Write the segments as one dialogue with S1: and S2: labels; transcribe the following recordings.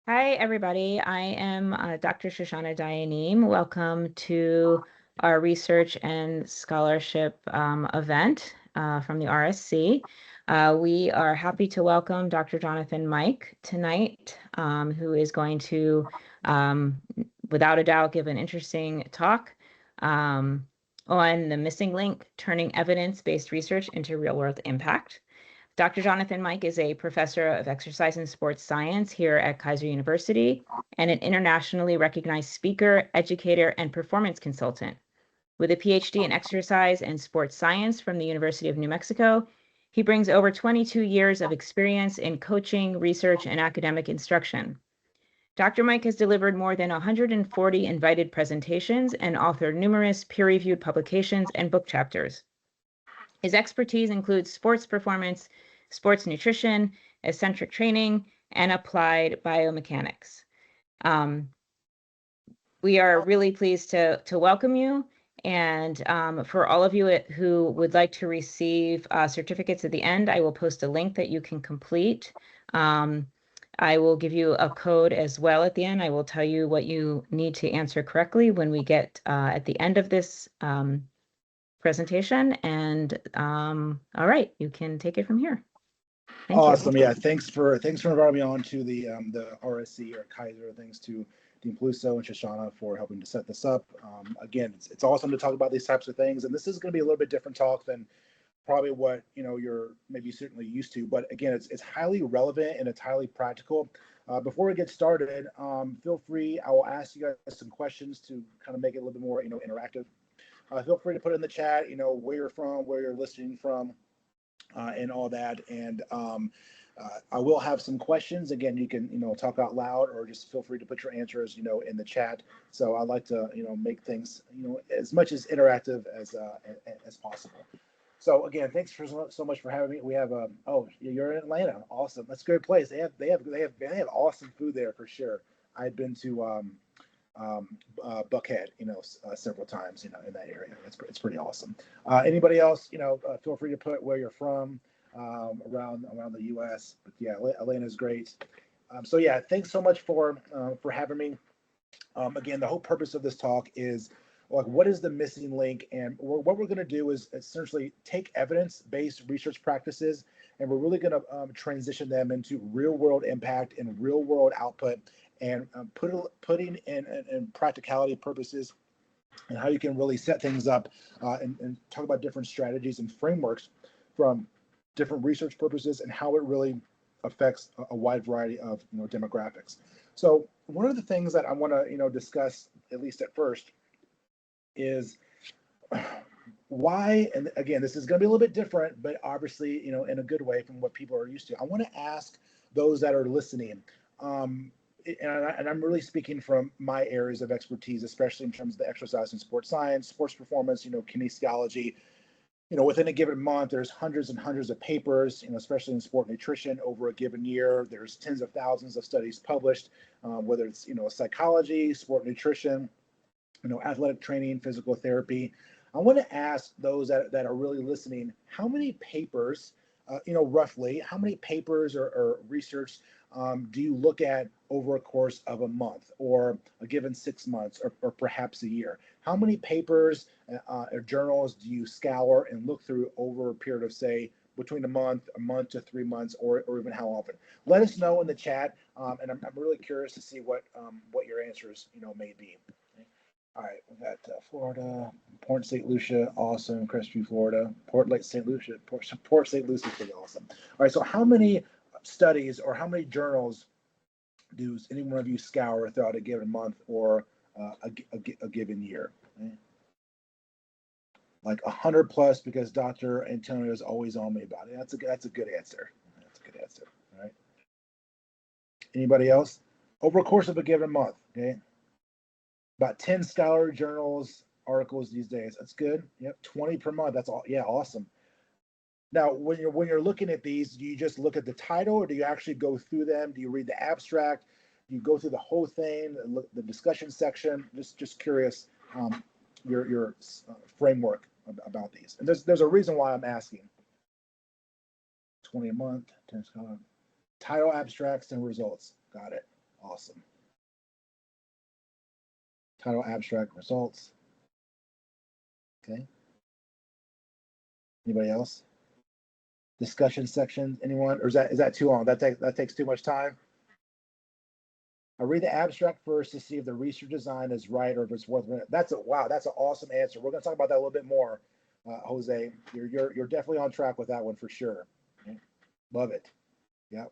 S1: Hi, everybody. I am Dr. Shoshana Dayanim. Welcome to our research and scholarship event from the RSC. We are happy to welcome Dr. Jonathan Mike tonight, who is going to, without a doubt, give an interesting talk on the missing link, turning evidence-based research into real-world impact. Dr. Jonathan Mike is a professor of exercise and sports science here at Keiser University and an internationally recognized speaker, educator, and performance consultant. With a PhD in exercise and sports science from the University of New Mexico, he brings over 22 years of experience in coaching, research, and academic instruction. Dr. Mike has delivered more than 140 invited presentations and authored numerous peer-reviewed publications and book chapters. His expertise includes sports performance, sports nutrition, eccentric training, and applied biomechanics. We are really pleased to welcome you. And for all of you who would like to receive certificates at the end, I will post a link that you can complete. I will give you a code as well at the end. I will tell you what you need to answer correctly when we get at the end of this presentation. And all right, you can take it from here. Thank
S2: awesome.
S1: you.
S2: Yeah, thanks for inviting me on to the RSC or Keiser. Thanks to Dean Peluso and Shoshana for helping to set this up. Again, it's awesome to talk about these types of things, and this is going to be a little bit different talk than probably what you're maybe certainly used to. But again, it's highly relevant and it's highly practical. Before we get started, feel free. I will ask you guys some questions to kind of make it a little bit more interactive. Feel free to put in the chat, where you're from, where you're listening from, and all that. And I will have some questions. Again, you can talk out loud or just feel free to put your answers in the chat. So I like to make things as much as interactive as possible. So again, thanks so much for having me. We have oh, you're in Atlanta. Awesome. That's a great place. They have awesome food there for sure. I've been to Buckhead, several times, in that area. It's pretty awesome. Anybody else, feel free to put where you're from around the U.S. But yeah, Atlanta is great. So yeah, thanks so much for having me. Again, the whole purpose of this talk is like, what is the missing link? And what we're going to do is essentially take evidence-based research practices, and we're really going to transition them into real-world impact and real-world output, and putting in practicality purposes and how you can really set things up and talk about different strategies and frameworks from different research purposes and how it really affects a wide variety of demographics. So one of the things that I want to discuss, at least at first, is why, and again, this is going to be a little bit different, but obviously, in a good way from what people are used to. I want to ask those that are listening, and I'm really speaking from my areas of expertise, especially in terms of the exercise and sports science, sports performance, kinesiology. Within a given month, there's hundreds and hundreds of papers, especially in sport nutrition over a given year. There's tens of thousands of studies published, whether it's, psychology, sport nutrition, athletic training, physical therapy. I want to ask those that are really listening, how many papers, roughly, how many papers or research do you look at over a course of a month or a given 6 months or perhaps a year? How many papers or journals do you scour and look through over a period of, say, between a month to 3 months, or even how often? Let us know in the chat, and I'm really curious to see what your answers may be. All right, we got Florida, Port St. Lucia, awesome. Crestview, Florida, Port Lake St. Lucia, Port St. Lucia is pretty awesome. All right, so how many studies or how many journals do any one of you scour throughout a given month or a given year? Okay. Like 100 plus, because Dr. Antonio is always on me about it. That's a good answer. That's a good answer. All right. Anybody else? Over a course of a given month, okay? About 10 scholarly journals, articles these days. That's good. Yep, 20 per month. That's all. Yeah, awesome. Now, when you're looking at these, do you just look at the title, or do you actually go through them? Do you read the abstract? Do you go through the whole thing, look the discussion section? Just curious, your framework about these. And there's a reason why I'm asking. 20 a month, 10 scholar. Title, abstracts, and results. Got it. Awesome. Title, abstract, results. Okay. Anybody else? Discussion section, anyone? Or is that too long? That takes too much time? I read the abstract first to see if the research design is right or if it's worth it. Wow, that's an awesome answer. We're going to talk about that a little bit more, Jose. You're definitely on track with that one for sure. Okay. Love it. Yeah.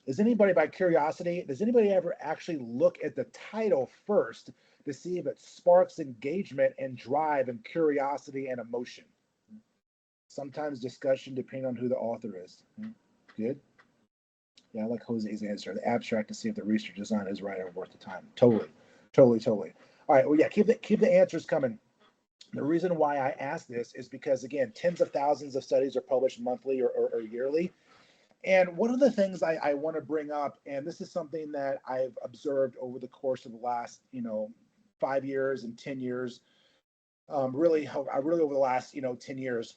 S2: Is anybody, by curiosity, does anybody ever actually look at the title first to see if it sparks engagement and drive and curiosity and emotion? Sometimes discussion depending on who the author is. Good. Yeah, I like Jose's answer. The abstract to see if the research design is right or worth the time. Totally, totally, totally. All right. Well, yeah. Keep the answers coming. The reason why I ask this is because again, tens of thousands of studies are published monthly or yearly. And one of the things I want to bring up, and this is something that I've observed over the course of the last, 5 years and 10 years, really over the last, 10 years,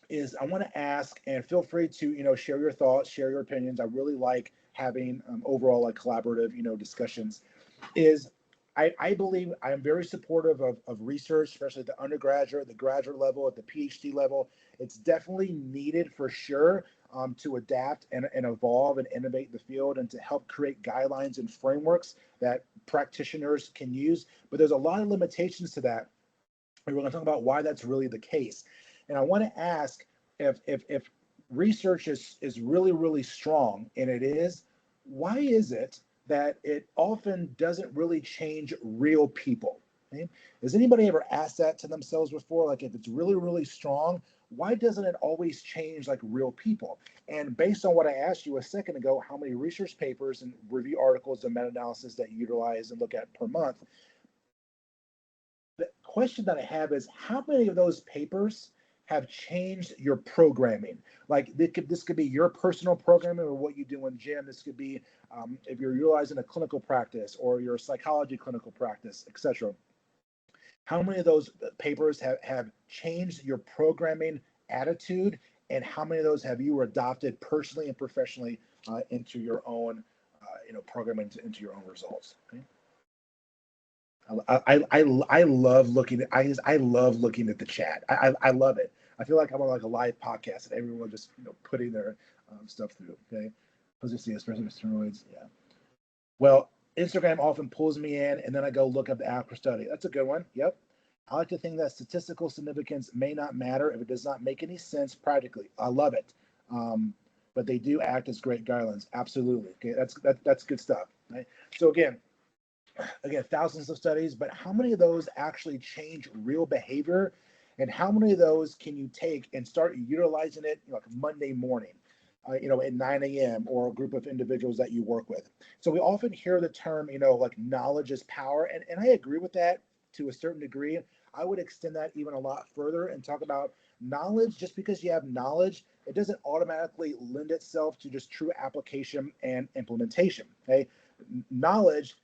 S2: is I want to ask, and feel free to share your thoughts, share your opinions. I really like having overall like collaborative discussions. Is I believe I am very supportive of research, especially at the undergraduate, the graduate level, at the PhD level. It's definitely needed for sure to adapt and evolve and innovate the field and to help create guidelines and frameworks that practitioners can use. But there's a lot of limitations to that. And we're going to talk about why that's really the case. And I want to ask if research is really, really strong, and it is, why is it that it often doesn't really change real people? Okay? Has anybody ever asked that to themselves before? Like, if it's really, really strong, why doesn't it always change like real people? And based on what I asked you a second ago, how many research papers and review articles and meta-analysis that you utilize and look at per month, the question that I have is how many of those papers have changed your programming? Like this could be your personal programming or what you do in gym. This could be if you're utilizing a clinical practice or your psychology clinical practice, etc. How many of those papers have changed your programming attitude, and how many of those have you adopted personally and professionally into your own, programming into your own results? Okay? I love looking at I love looking at the chat. I love it. I feel like I'm on like a live podcast and everyone just putting their stuff through. Okay, see, especially with steroids. Yeah. Well, Instagram often pulls me in, and then I go look up the after study. That's a good one. Yep. I like to think that statistical significance may not matter if it does not make any sense practically. I love it, but they do act as great guidelines. Absolutely. Okay, that's good stuff. Right. So again, thousands of studies, but how many of those actually change real behavior? And how many of those can you take and start utilizing it like Monday morning, at 9 a.m. or a group of individuals that you work with? So we often hear the term, like knowledge is power. And I agree with that to a certain degree. I would extend that even a lot further and talk about knowledge. Just because you have knowledge, it doesn't automatically lend itself to just true application and implementation. Okay. Knowledge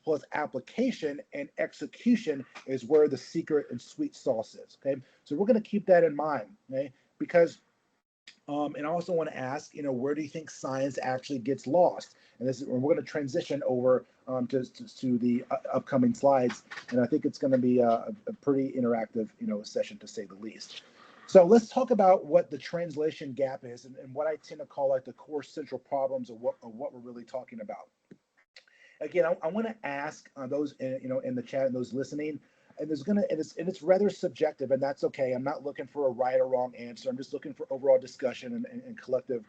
S2: plus application and execution is where the secret and sweet sauce is. Okay, so we're going to keep that in mind. Okay, because and I also want to ask, where do you think science actually gets lost? And this is where we're going to transition over to the upcoming slides, and I think it's going to be a pretty interactive, session to say the least. So let's talk about what the translation gap is, and what I tend to call like the core central problems of what we're really talking about. Again, I want to ask those in the chat and those listening, and it's rather subjective, and that's okay. I'm not looking for a right or wrong answer. I'm just looking for overall discussion and collective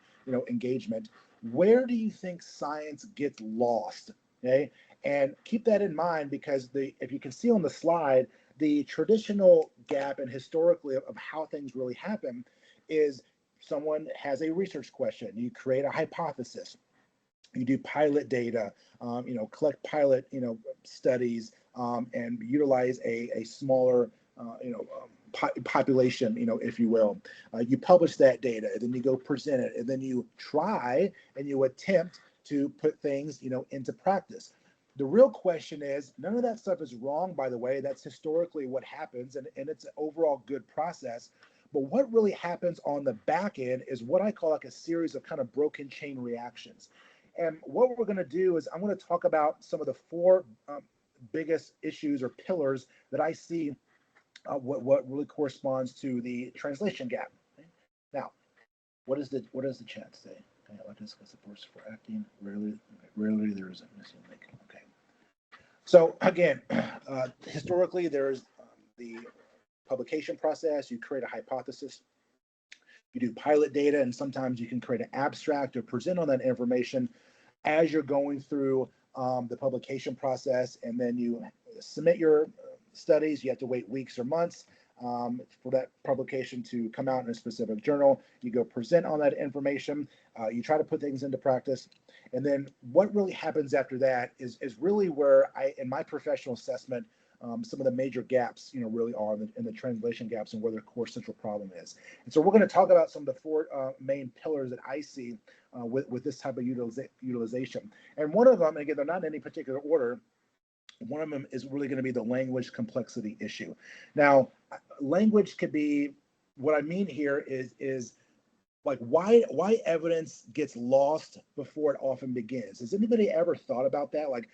S2: engagement. Where do you think science gets lost? Okay, and keep that in mind, because if you can see on the slide, the traditional gap and historically of how things really happen is someone has a research question, you create a hypothesis, you do pilot data, collect pilot, studies, and utilize a smaller, population, if you will. You publish that data, and then you go present it, and then you try and you attempt to put things, into practice. The real question is, none of that stuff is wrong, by the way. That's historically what happens, and it's an overall good process. But what really happens on the back end is what I call like a series of kind of broken chain reactions. And what we're going to do is I'm going to talk about some of the four biggest issues or pillars that I see what really corresponds to the translation gap. Okay? Now, what does the chat say? Okay, I like to discuss the force for acting. Rarely there is a missing link. Okay. So again, historically, there's the publication process. You create a hypothesis. You do pilot data, and sometimes you can create an abstract or present on that information as you're going through the publication process, and then you submit your studies. You have to wait weeks or months for that publication to come out in a specific journal. You go present on that information. You try to put things into practice. And then what really happens after that is really where in my professional assessment, some of the major gaps, really are in the translation gaps and where the core central problem is. And so we're going to talk about some of the four main pillars that I see with this type of utilization. And one of them, again, they're not in any particular order. One of them is really going to be the language complexity issue. Now, language could be, what I mean here is like why evidence gets lost before it often begins. Has anybody ever thought about that? Like,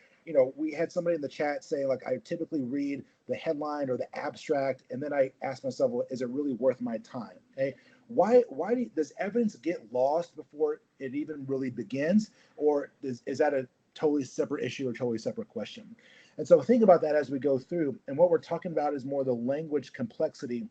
S2: we had somebody in the chat say, like, I typically read the headline or the abstract, and then I ask myself, well, is it really worth my time? Okay, why does evidence get lost before it even really begins, or is that a totally separate issue or totally separate question? And so think about that as we go through. And what we're talking about is more the language complexity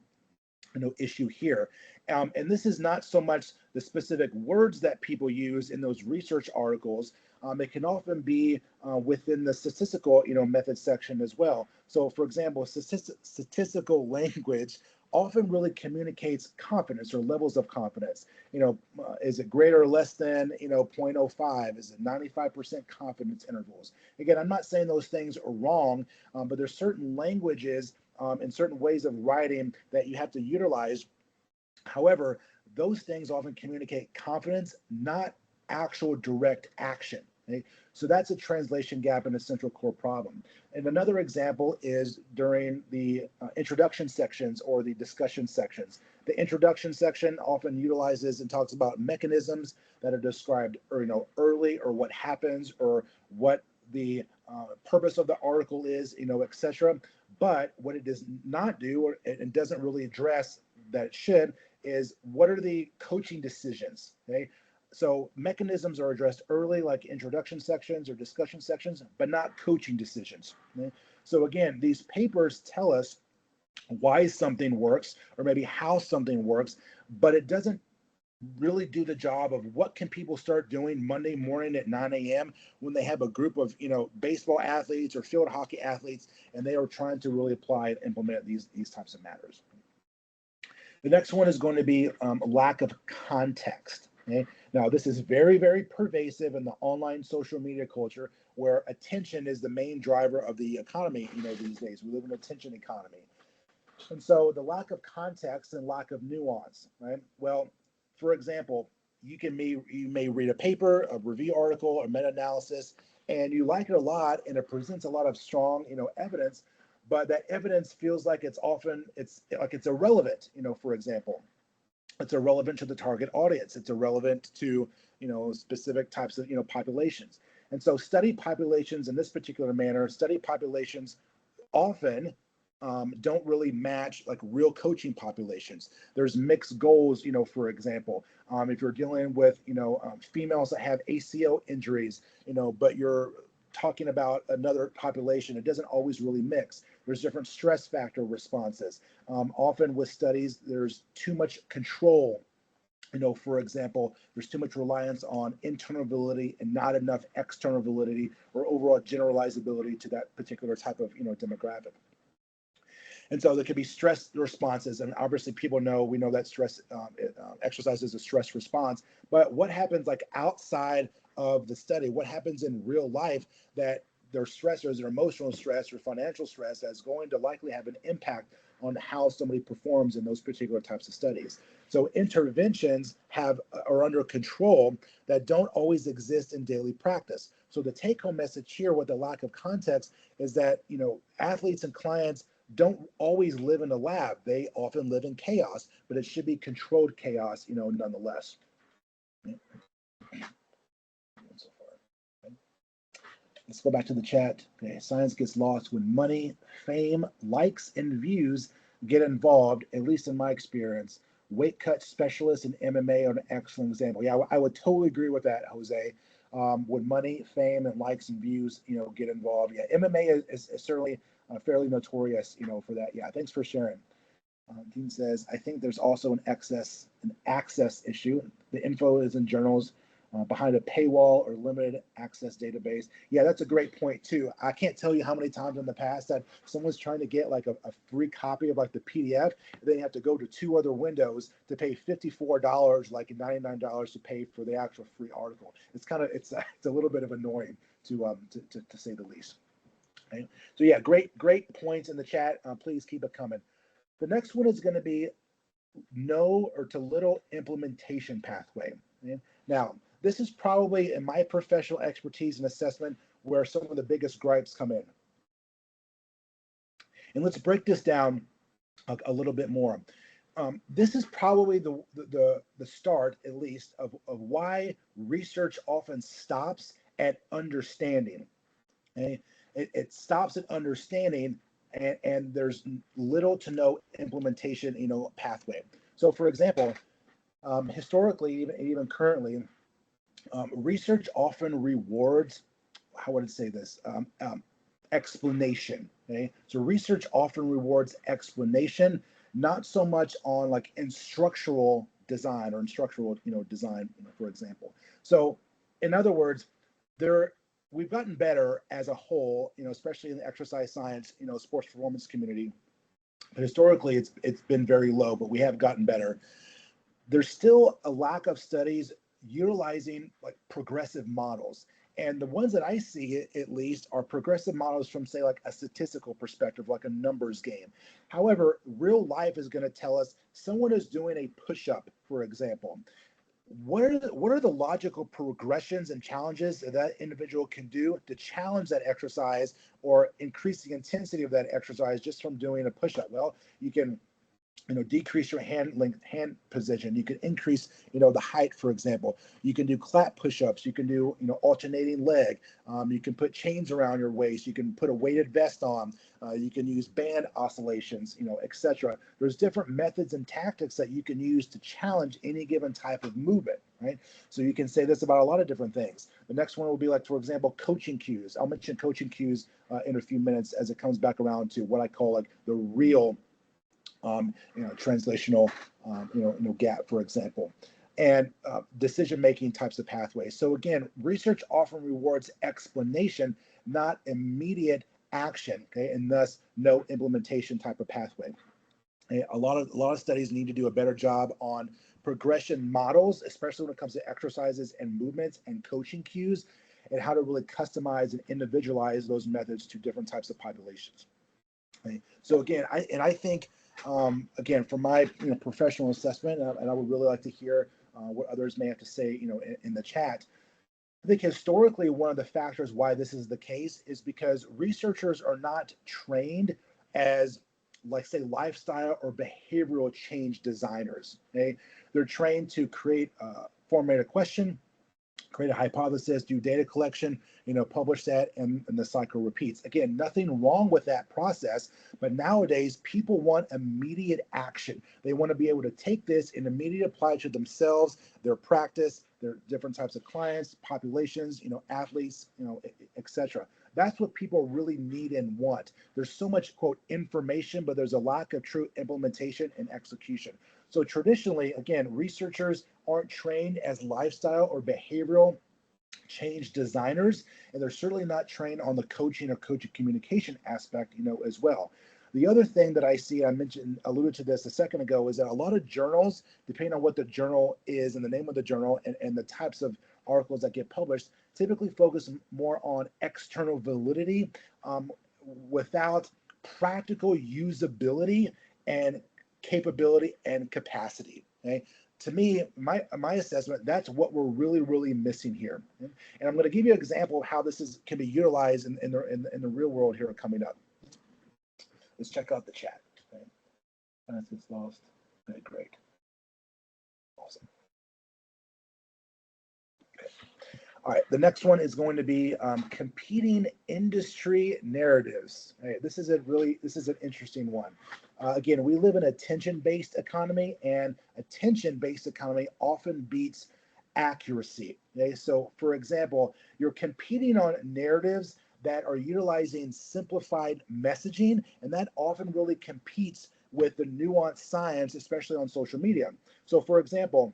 S2: issue here. And this is not so much the specific words that people use in those research articles. It can often be within the statistical method section as well. So for example, statistical language often really communicates confidence or levels of confidence. Is it greater or less than 0.05? Is it 95% confidence intervals? Again, I'm not saying those things are wrong, but there's certain languages and certain ways of writing that you have to utilize. However, those things often communicate confidence, not actual direct action. Okay? So that's a translation gap and a central core problem. And another example is during the introduction sections or the discussion sections. The introduction section often utilizes and talks about mechanisms that are described early, or what happens, or what the purpose of the article is, etc. But what it does not do, or it doesn't really address that it should, is what are the coaching decisions, okay? So mechanisms are addressed early, like introduction sections or discussion sections, but not coaching decisions. Okay? So again, these papers tell us why something works, or maybe how something works, but it doesn't really do the job of what can people start doing Monday morning at 9 a.m. when they have a group of baseball athletes or field hockey athletes, and they are trying to really apply and implement these types of matters. The next one is going to be lack of context. Okay? Now, this is very, very pervasive in the online social media culture, where attention is the main driver of the economy. These days we live in an attention economy, and so the lack of context and lack of nuance. Right? Well, for example, you may read a paper, a review article, or meta-analysis, and you like it a lot, and it presents a lot of strong evidence, but that evidence feels like it's irrelevant. For example, it's irrelevant to the target audience. It's irrelevant to specific types of populations. And so study populations in this particular manner, study populations often don't really match like real coaching populations. There's mixed goals, for example, if you're dealing with females that have ACL injuries, but you're talking about another population, it doesn't always really mix. There's different stress factor responses. Often with studies, there's too much control. For example, there's too much reliance on internal validity and not enough external validity or overall generalizability to that particular type of demographic. And so there could be stress responses, and obviously we know that stress exercise is a stress response. But what happens like outside of the study? What happens in real life that their stressors, their emotional stress or financial stress, that's going to likely have an impact on how somebody performs in those particular types of studies? So interventions are under control that don't always exist in daily practice. So the take-home message here with the lack of context is that athletes and clients don't always live in a lab. They often live in chaos, but it should be controlled chaos, nonetheless. Let's go back to the chat. Okay, science gets lost when money, fame, likes, and views get involved, at least in my experience. Weight cut specialists in MMA are an excellent example. Yeah, I would totally agree with that, Jose. When money, fame, and likes and views, get involved. Yeah, MMA is certainly fairly notorious, for that. Yeah, thanks for sharing. Dean says, I think there's also an access issue. The info is in journals behind a paywall or limited access database. Yeah, that's a great point too. I can't tell you how many times in the past that someone's trying to get like a free copy of like the PDF, and then you have to go to 2 other windows to pay $54, like $99 to pay for the actual free article. It's a little bit of annoying to say the least. Okay? So yeah, great points in the chat. Please keep it coming. The next one is going to be no or to little implementation pathway. Okay? Now, this is probably in my professional expertise and assessment where some of the biggest gripes come in. And let's break this down a little bit more. This is probably the start, at least, of why research often stops at understanding. Okay? It stops at understanding, and there's little to no implementation, pathway. So, for example, historically, even currently, research often rewards, how would I say this, explanation. Okay, so research often rewards explanation, not so much on like instructional design or instructional, design, for example. So, in other words, we've gotten better as a whole, especially in the exercise science, sports performance community. But historically, it's been very low, but we have gotten better. There's still a lack of studies utilizing like progressive models. And the ones that I see, at least, are progressive models from, say, like a statistical perspective, like a numbers game. However, real life is going to tell us someone is doing a push-up, for example. What are the logical progressions and challenges that individual can do to challenge that exercise or increase the intensity of that exercise just from doing a push-up? Well, you can decrease your hand position. You can increase, the height, for example. You can do clap push-ups. You can do, alternating leg. You can put chains around your waist. You can put a weighted vest on. You can use band oscillations, etc. There's different methods and tactics that you can use to challenge any given type of movement, right? So you can say this about a lot of different things. The next one will be like, for example, coaching cues. I'll mention coaching cues in a few minutes as it comes back around to what I call like the real translational, gap, for example, and decision-making types of pathways. So again, research often rewards explanation, not immediate action, okay, and thus no implementation type of pathway. Okay? A lot of studies need to do a better job on progression models, especially when it comes to exercises and movements and coaching cues, and how to really customize and individualize those methods to different types of populations. Okay? So again, I think again, from my professional assessment, and I would really like to hear what others may have to say, in the chat. I think historically, one of the factors why this is the case is because researchers are not trained as, like, say, lifestyle or behavioral change designers. Okay, they're trained to formulate a question, create a hypothesis, do data collection, publish that, and the cycle repeats. Again, nothing wrong with that process, but nowadays people want immediate action. They want to be able to take this and immediately apply it to themselves, their practice, their different types of clients, populations, athletes, etc. That's what people really need and want. There's so much, quote, information, but there's a lack of true implementation and execution. So traditionally, again, researchers aren't trained as lifestyle or behavioral change designers, and they're certainly not trained on the coaching or coaching communication aspect, as well. The other thing that I see, alluded to this a second ago, is that a lot of journals, depending on what the journal is and the name of the journal and the types of articles that get published, typically focus more on external validity without practical usability and capability and capacity. Okay, to me, my assessment, that's what we're really missing here. Okay? And I'm going to give you an example of how this can be utilized in the real world here coming up. Let's check out the chat. Okay, it's lost. Okay, great, awesome. Okay. All right, the next one is going to be competing industry narratives. All right, this is an interesting one. Again, we live in an attention-based economy, and attention-based economy often beats accuracy. Okay, so for example, you're competing on narratives that are utilizing simplified messaging, and that often really competes with the nuanced science, especially on social media. So for example,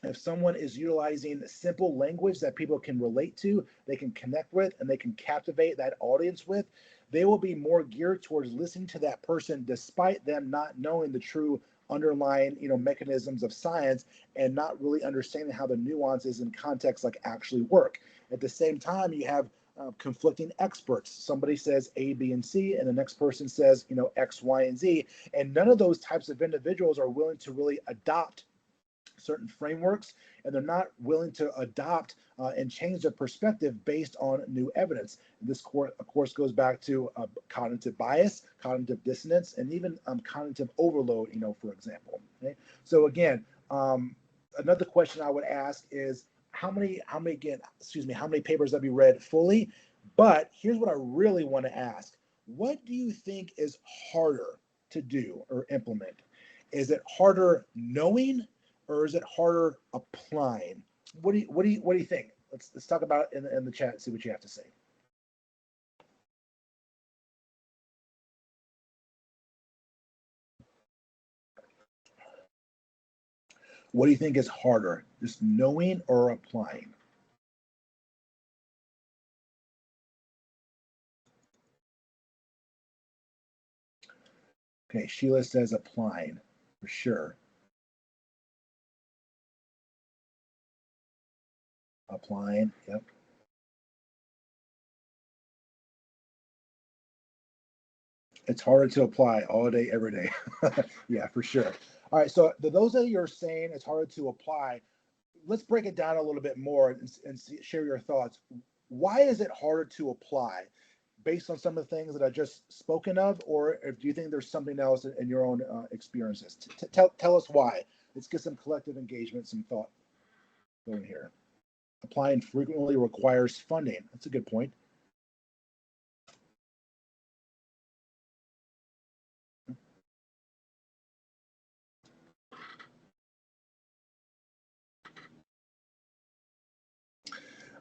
S2: if someone is utilizing simple language that people can relate to, they can connect with, and they can captivate that audience with, they will be more geared towards listening to that person despite them not knowing the true underlying mechanisms of science and not really understanding how the nuances and context like actually work. At the same time, you have conflicting experts. Somebody says A, B, and C, and the next person says X, Y, and Z, and none of those types of individuals are willing to really adopt certain frameworks, and they're not willing to adopt and change their perspective based on new evidence. And this, of course, goes back to cognitive bias, cognitive dissonance, and even cognitive overload, for example. Okay? So again, another question I would ask is how many papers have you read fully? But here's what I really want to ask. What do you think is harder to do or implement? Is it harder knowing, or is it harder applying? What do you think? Let's talk about it in the chat and see what you have to say. What do you think is harder, just knowing or applying? Okay, Sheila says applying for sure. Applying, yep. It's harder to apply all day, every day. Yeah, for sure. All right, so those of you are saying it's harder to apply, let's break it down a little bit more and share your thoughts. Why is it harder to apply? Based on some of the things that I just spoken of, or do you think there's something else in your own experiences? Tell us why. Let's get some collective engagement, some thought going here. Applying frequently requires funding. That's a good point.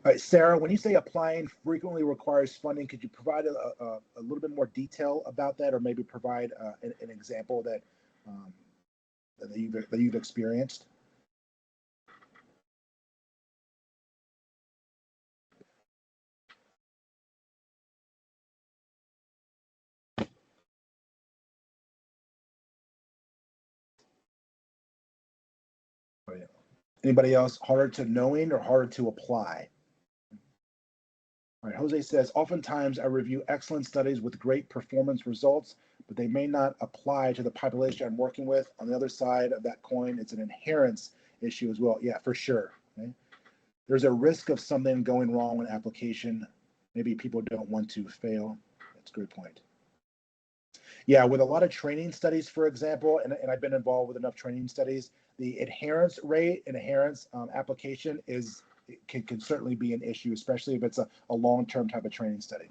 S2: All right, Sarah, when you say applying frequently requires funding, could you provide a little bit more detail about that, or maybe provide an example that you've experienced? Oh, yeah. Anybody else? Harder to knowing or harder to apply? All right, Jose says, oftentimes I review excellent studies with great performance results, but they may not apply to the population I'm working with. On the other side of that coin, it's an inherence issue as well. Yeah, for sure. Okay? There's a risk of something going wrong with application. Maybe people don't want to fail. That's a good point. Yeah, with a lot of training studies, for example, and I've been involved with enough training studies, the adherence rate and adherence application can certainly be an issue, especially if it's a long-term type of training study.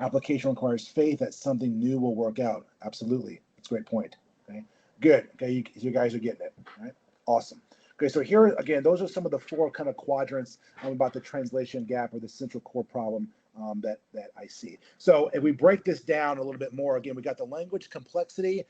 S2: Application requires faith that something new will work out. Absolutely. That's a great point. Okay. Good. Okay. You guys are getting it. Right. Awesome. Okay. So here, again, those are some of the four kind of quadrants about the translation gap or the central core problem that I see. So if we break this down a little bit more, again, we got the language complexity.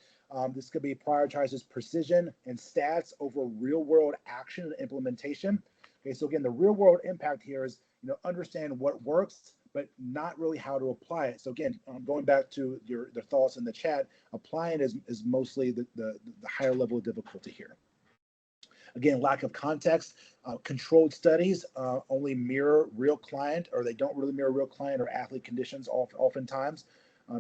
S2: This could be prioritizes precision and stats over real world action and implementation. Okay. So again, the real world impact here is, understand what works, but not really how to apply it. So again, going back to the thoughts in the chat, applying is mostly the higher level of difficulty here. Again, lack of context. Controlled studies only mirror real client, or they don't really mirror real client or athlete conditions oftentimes.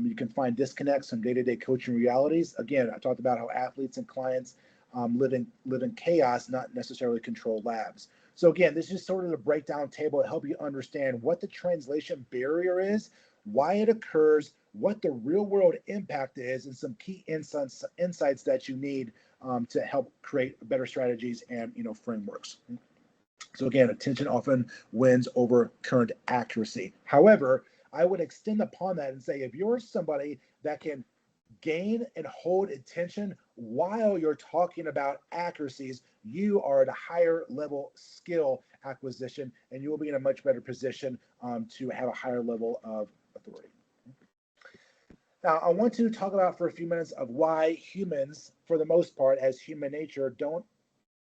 S2: You can find disconnects from day-to-day coaching realities. Again, I talked about how athletes and clients live in chaos, not necessarily controlled labs. So again, this is sort of the breakdown table to help you understand what the translation barrier is, why it occurs, what the real world impact is, and some key insights that you need to help create better strategies and frameworks. So again, attention often wins over current accuracy. However, I would extend upon that and say if you're somebody that can gain and hold attention while you're talking about accuracies, you are at a higher level skill acquisition, and you will be in a much better position to have a higher level of authority. Now, I want to talk about for a few minutes of why humans, for the most part, as human nature, don't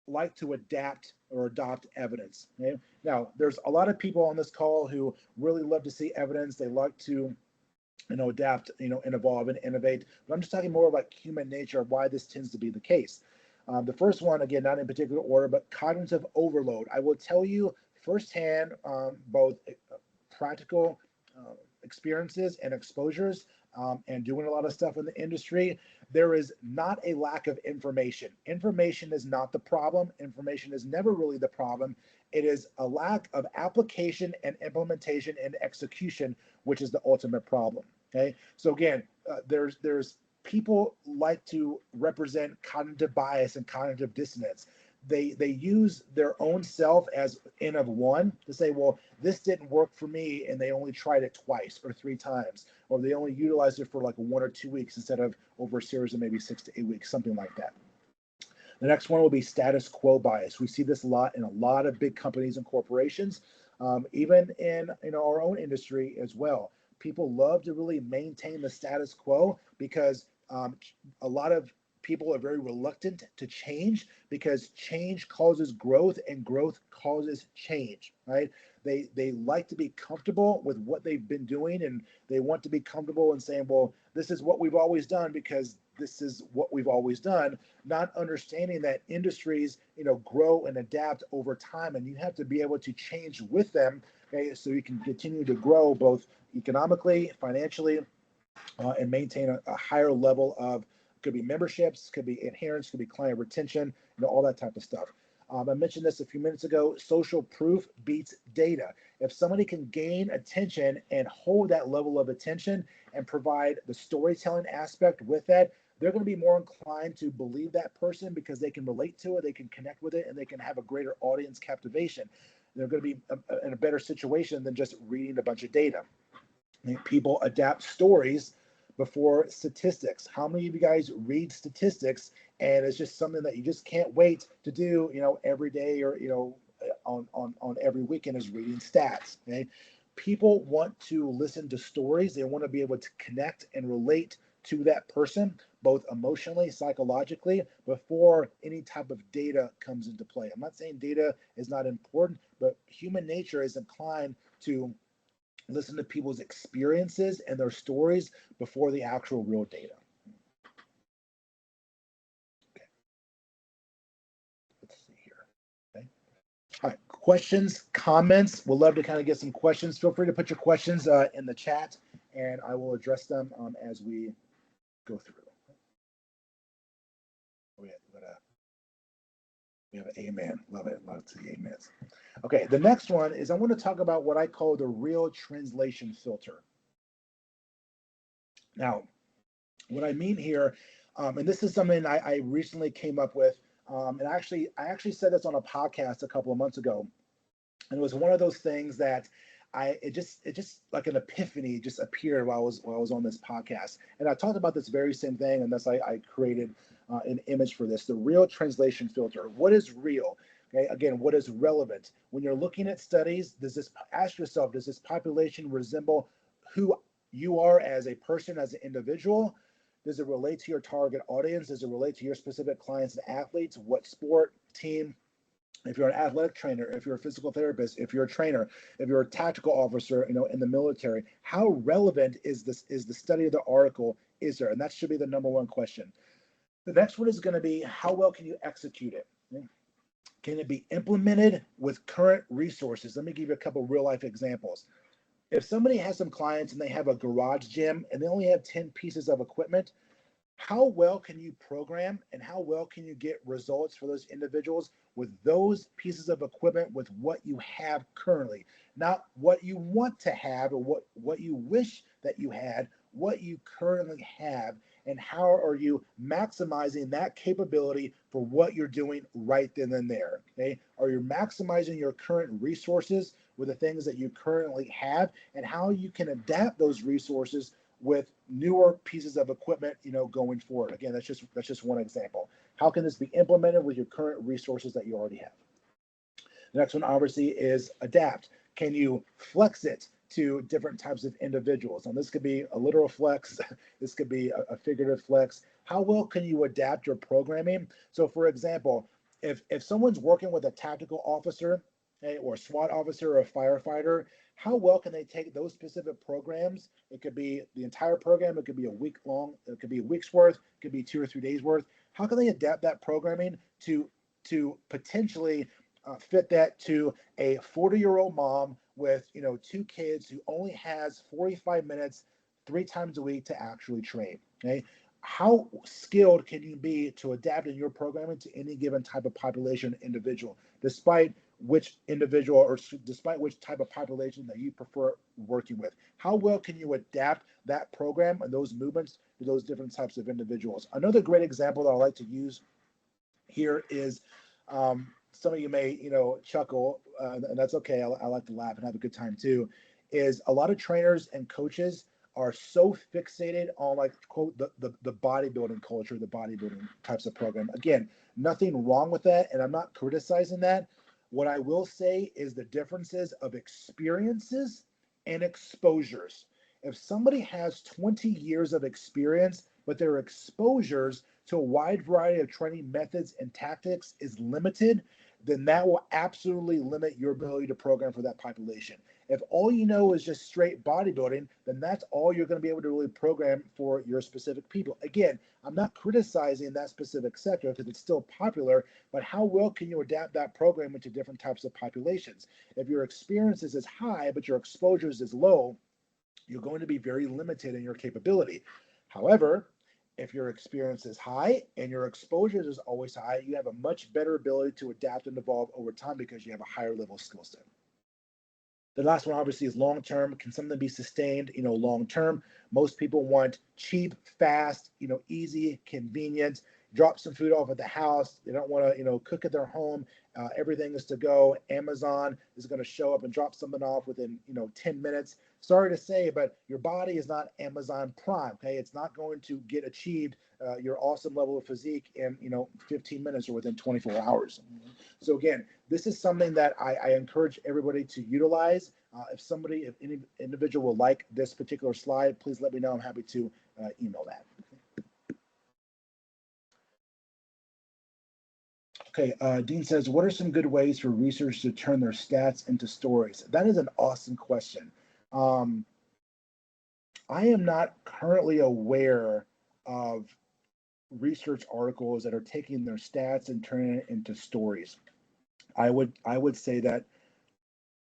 S2: like to adapt or adopt evidence. Okay? Now, there's a lot of people on this call who really love to see evidence. They like to adapt, and evolve and innovate. But I'm just talking more about human nature, why this tends to be the case. The first one, again, not in particular order, but cognitive overload. I will tell you firsthand, both practical experiences and exposures, and doing a lot of stuff in the industry, there is not a lack of information. Information is not the problem. Information is never really the problem. It is a lack of application and implementation and execution, which is the ultimate problem. Okay, so again, there's people like to represent cognitive bias and cognitive dissonance. They use their own self as N of one to say, well, this didn't work for me, and they only tried it twice or three times, or they only utilized it for like 1 or 2 weeks instead of over a series of maybe 6 to 8 weeks, something like that. The next one will be status quo bias. We see this a lot in a lot of big companies and corporations, even in our own industry as well. People love to really maintain the status quo because a lot of people are very reluctant to change because change causes growth and growth causes change, right? They like to be comfortable with what they've been doing, and they want to be comfortable in saying, well, this is what we've always done because this is what we've always done, not understanding that industries, grow and adapt over time, and you have to be able to change with them, okay, so you can continue to grow both economically, financially, and maintain a higher level of, could be memberships, could be adherence, could be client retention, all that type of stuff. I mentioned this a few minutes ago, social proof beats data. If somebody can gain attention and hold that level of attention and provide the storytelling aspect with that, they're going to be more inclined to believe that person because they can relate to it, they can connect with it, and they can have a greater audience captivation. They're going to be in a better situation than just reading a bunch of data. People adapt stories before statistics. How many of you guys read statistics and it's just something that you just can't wait to do, every day or, on every weekend is reading stats, okay? People want to listen to stories. They want to be able to connect and relate to that person, both emotionally, psychologically, before any type of data comes into play. I'm not saying data is not important, but human nature is inclined to listen to people's experiences and their stories before the actual real data. Okay. Let's see here. Okay. All right, questions, comments. We'll love to kind of get some questions. Feel free to put your questions in the chat, and I will address them as we go through. We have an amen. Love it. Love to see amens. Okay, the next one is I want to talk about what I call the real translation filter. Now, what I mean here, and this is something I recently came up with, and I actually said this on a podcast a couple of months ago, and it was one of those things that it just like an epiphany just appeared while I was on this podcast, and I talked about this very same thing, and thus I created an image for this, the real translation filter. What is real? Okay, again, what is relevant? When you're looking at studies, ask yourself, does this population resemble who you are as a person, as an individual? Does it relate to your target audience? Does it relate to your specific clients and athletes? What sport, team? If you're an athletic trainer, if you're a physical therapist, if you're a trainer, if you're a tactical officer, in the military, how relevant is the study of the article is there? And that should be the number one question. The next one is going to be, how well can you execute it? Can it be implemented with current resources? Let me give you a couple real life examples. If somebody has some clients and they have a garage gym and they only have 10 pieces of equipment, how well can you program and how well can you get results for those individuals with those pieces of equipment with what you have currently? Not what you want to have or what you wish that you had, what you currently have, and how are you maximizing that capability for what you're doing right then and there. Okay, are you maximizing your current resources with the things that you currently have, and how you can adapt those resources with newer pieces of equipment, going forward. Again, that's just one example. How can this be implemented with your current resources that you already have? The next one obviously is adapt. Can you flex it to different types of individuals? And this could be a literal flex, this could be a figurative flex. How well can you adapt your programming? So for example, if someone's working with a tactical officer, okay, or a SWAT officer or a firefighter, how well can they take those specific programs? It could be the entire program, it could be a week long, it could be a week's worth, it could be 2 or 3 days worth. How can they adapt that programming to potentially fit that to a 40-year-old mom with 2 kids who only has 45 minutes 3 times a week to actually train? Okay, how skilled can you be to adapt in your programming to any given type of population individual, despite which individual or despite which type of population that you prefer working with? How well can you adapt that program and those movements to those different types of individuals? Another great example that I like to use here is, some of you may, chuckle, and that's okay. I like to laugh and have a good time too. Is a lot of trainers and coaches are so fixated on, like, quote, the bodybuilding culture, the bodybuilding types of program. Again, nothing wrong with that, and I'm not criticizing that. What I will say is the differences of experiences and exposures. If somebody has 20 years of experience, but their exposures to a wide variety of training methods and tactics is limited, then that will absolutely limit your ability to program for that population. If all you know is just straight bodybuilding, then that's all you're going to be able to really program for your specific people. Again, I'm not criticizing that specific sector because it's still popular, but how well can you adapt that program into different types of populations? If your experience is high, but your exposure is low, you're going to be very limited in your capability. However, if your experience is high and your exposure is always high, you have a much better ability to adapt and evolve over time because you have a higher level skill set. The last one obviously is long term. Can something be sustained, long term? Most people want cheap, fast, easy, convenient. Drop some food off at the house. They don't want to, cook at their home. Everything is to go. Amazon is going to show up and drop something off within, 10 minutes. Sorry to say, but your body is not Amazon Prime. Okay, it's not going to get achieved your awesome level of physique in 15 minutes or within 24 hours. So again, this is something that I encourage everybody to utilize. If any individual will like this particular slide, please let me know. I'm happy to email that. Okay, Dean says, what are some good ways for researchers to turn their stats into stories? That is an awesome question. I am not currently aware of research articles that are taking their stats and turning it into stories. I would say that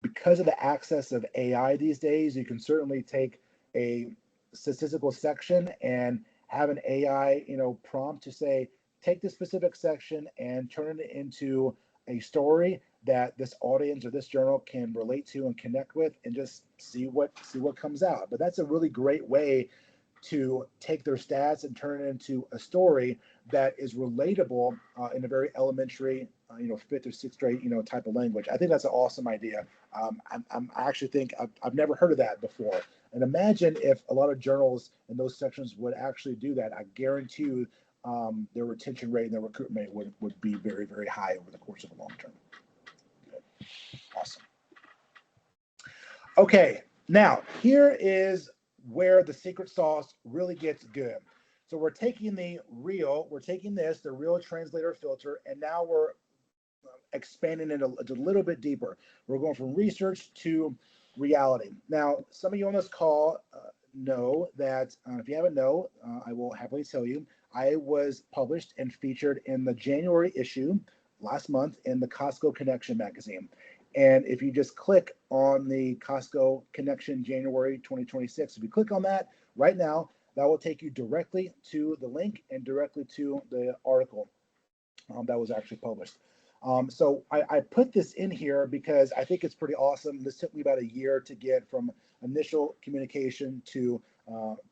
S2: because of the access of AI these days, you can certainly take a statistical section and have an AI, prompt to say, take this specific section and turn it into a story that this audience or this journal can relate to and connect with, and just see what comes out. But that's a really great way to take their stats and turn it into a story that is relatable in a very elementary, 5th or 6th grade, type of language. I think that's an awesome idea. I actually think I've never heard of that before. And imagine if a lot of journals in those sections would actually do that. I guarantee you their retention rate and their recruitment rate would be very, very high over the course of a long term. Good. Awesome. Okay, now here is where the secret sauce really gets good. So we're taking the real translator filter, and now we're expanding it a little bit deeper. We're going from research to reality. Now, some of you on this call know that, if you haven't know, I will happily tell you, I was published and featured in the January issue last month in the Costco Connection magazine. And if you just click on the Costco Connection January 2026, if you click on that right now, that will take you directly to the link and directly to the article that was actually published. So I put this in here because I think it's pretty awesome. This took me about a year to get from initial communication to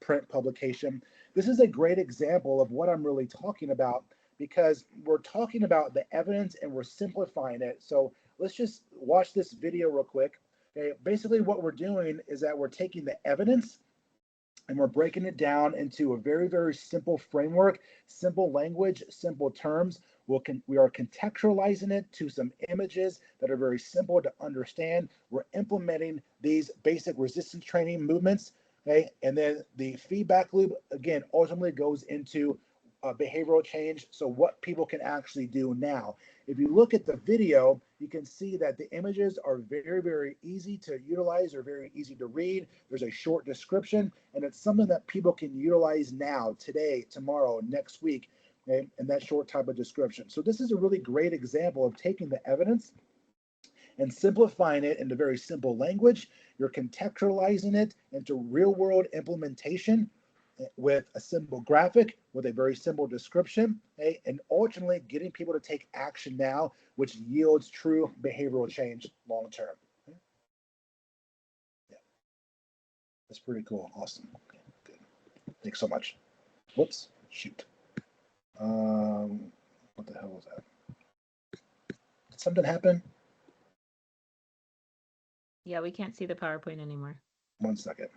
S2: print publication. This is a great example of what I'm really talking about, because we're talking about the evidence and we're simplifying it. So let's just watch this video real quick. Okay, basically what we're doing is that we're taking the evidence and we're breaking it down into a very, very simple framework, simple language, simple terms. We are contextualizing it to some images that are very simple to understand. We're implementing these basic resistance training movements, okay? And then the feedback loop, again, ultimately goes into behavioral change, so what people can actually do now. If you look at the video, you can see that the images are very, very easy to utilize or very easy to read. There's a short description, and it's something that people can utilize now, today, tomorrow, next week, okay, and that short type of description. So this is a really great example of taking the evidence and simplifying it into very simple language. You're contextualizing it into real-world implementation with a simple graphic, with a very simple description, okay, and ultimately getting people to take action now, which yields true behavioral change long term. Okay. Yeah, that's pretty cool. Awesome. Okay, good. Thanks so much. Whoops. Shoot. What the hell was that? Did something happen?
S1: Yeah, we can't see the PowerPoint anymore.
S2: 1 second.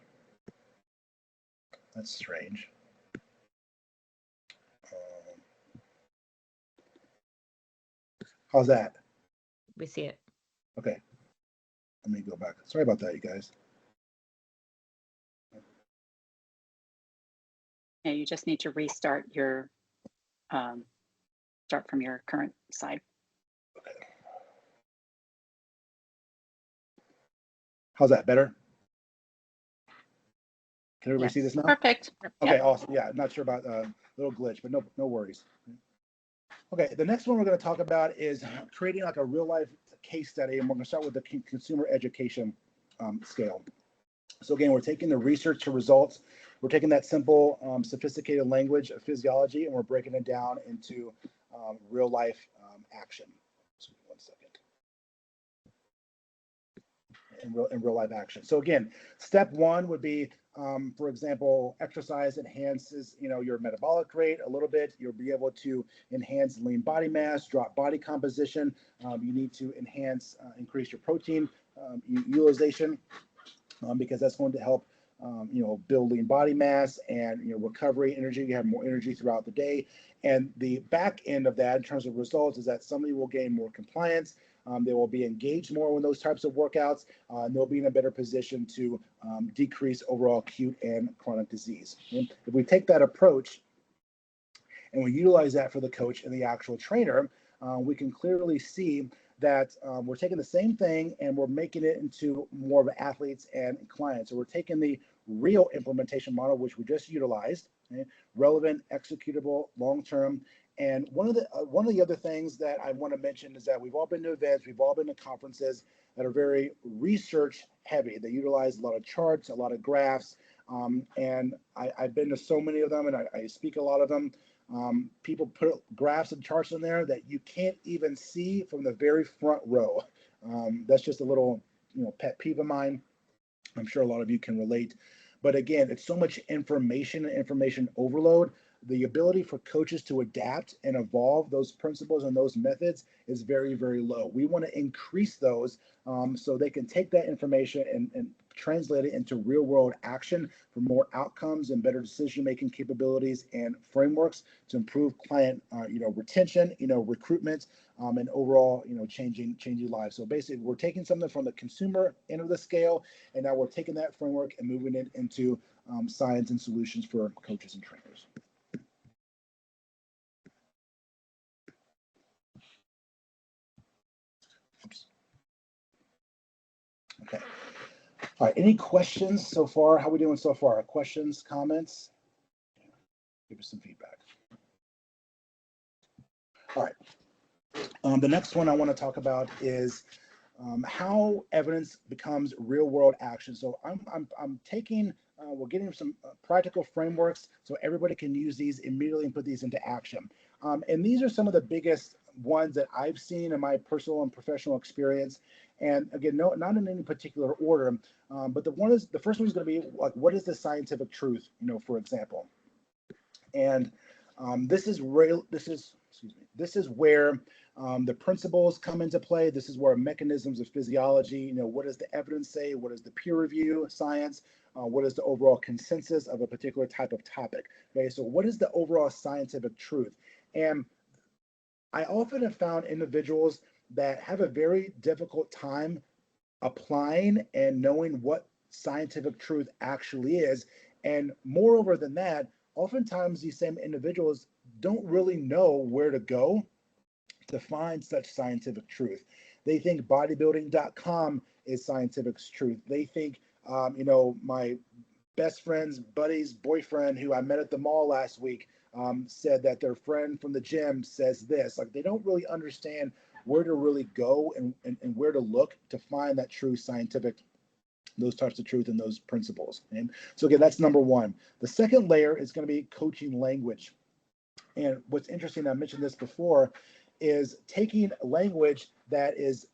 S2: That's strange. How's that?
S1: We see it.
S2: Okay. Let me go back. Sorry about that, you guys.
S3: Yeah, you just need to restart your, start from your current side.
S2: Okay. How's that, better? Can everybody see this now?
S3: Perfect.
S2: Okay,
S3: Yep.
S2: awesome. Yeah, not sure about a little glitch, but no worries. Okay, the next one we're going to talk about is creating like a real life case study, and we're going to start with the consumer education scale. So again, we're taking the research to results. We're taking that simple, sophisticated language of physiology, and we're breaking it down into real life action. So 1 second. In real life action. So again, step one would be, for example, exercise enhances, your metabolic rate a little bit. You'll be able to enhance lean body mass, drop body composition. You need to increase your protein utilization, because that's going to help, build lean body mass and recovery energy. You have more energy throughout the day. And the back end of that, in terms of results, is that somebody will gain more compliance. They will be engaged more in those types of workouts, and they'll be in a better position to decrease overall acute and chronic disease. And if we take that approach and we utilize that for the coach and the actual trainer, we can clearly see that we're taking the same thing and we're making it into more of athletes and clients. So we're taking the real implementation model, which we just utilized, okay, relevant, executable, long-term. And one of the other things that I want to mention is that we've all been to events, we've all been to conferences that are very research heavy. They utilize a lot of charts, a lot of graphs, and I've been to so many of them, and I speak a lot of them. People put graphs and charts in there that you can't even see from the very front row. That's just a little, pet peeve of mine. I'm sure a lot of you can relate. But again, it's so much information and information overload. The ability for coaches to adapt and evolve those principles and those methods is very, very low. We want to increase those so they can take that information and translate it into real world action for more outcomes and better decision-making capabilities and frameworks to improve client, retention, recruitment, and overall, changing lives. So basically, we're taking something from the consumer end of the scale, and now we're taking that framework and moving it into science and solutions for coaches and trainers. Oops. Okay. All right. Any questions so far? How are we doing so far? Questions, comments? Give us some feedback. All right. The next one I want to talk about is how evidence becomes real world action. So I'm taking, we're getting some practical frameworks so everybody can use these immediately and put these into action. And these are some of the biggest ones that I've seen in my personal and professional experience. And again, no, not in any particular order, but the first one is going to be like, what is the scientific truth? For example, and this is real. This is where the principles come into play. This is where mechanisms of physiology. What does the evidence say? What is the peer review science? What is the overall consensus of a particular type of topic? Okay, so what is the overall scientific truth? And I often have found individuals that have a very difficult time applying and knowing what scientific truth actually is. And moreover than that, oftentimes these same individuals don't really know where to go to find such scientific truth. They think bodybuilding.com is scientific truth. They think, my best friend's buddy's boyfriend who I met at the mall last week said that their friend from the gym says this. Like, they don't really understand where to really go and where to look to find that true scientific, those types of truth and those principles. And so again, that's number one. The second layer is going to be coaching language. And what's interesting, I mentioned this before, is taking language that is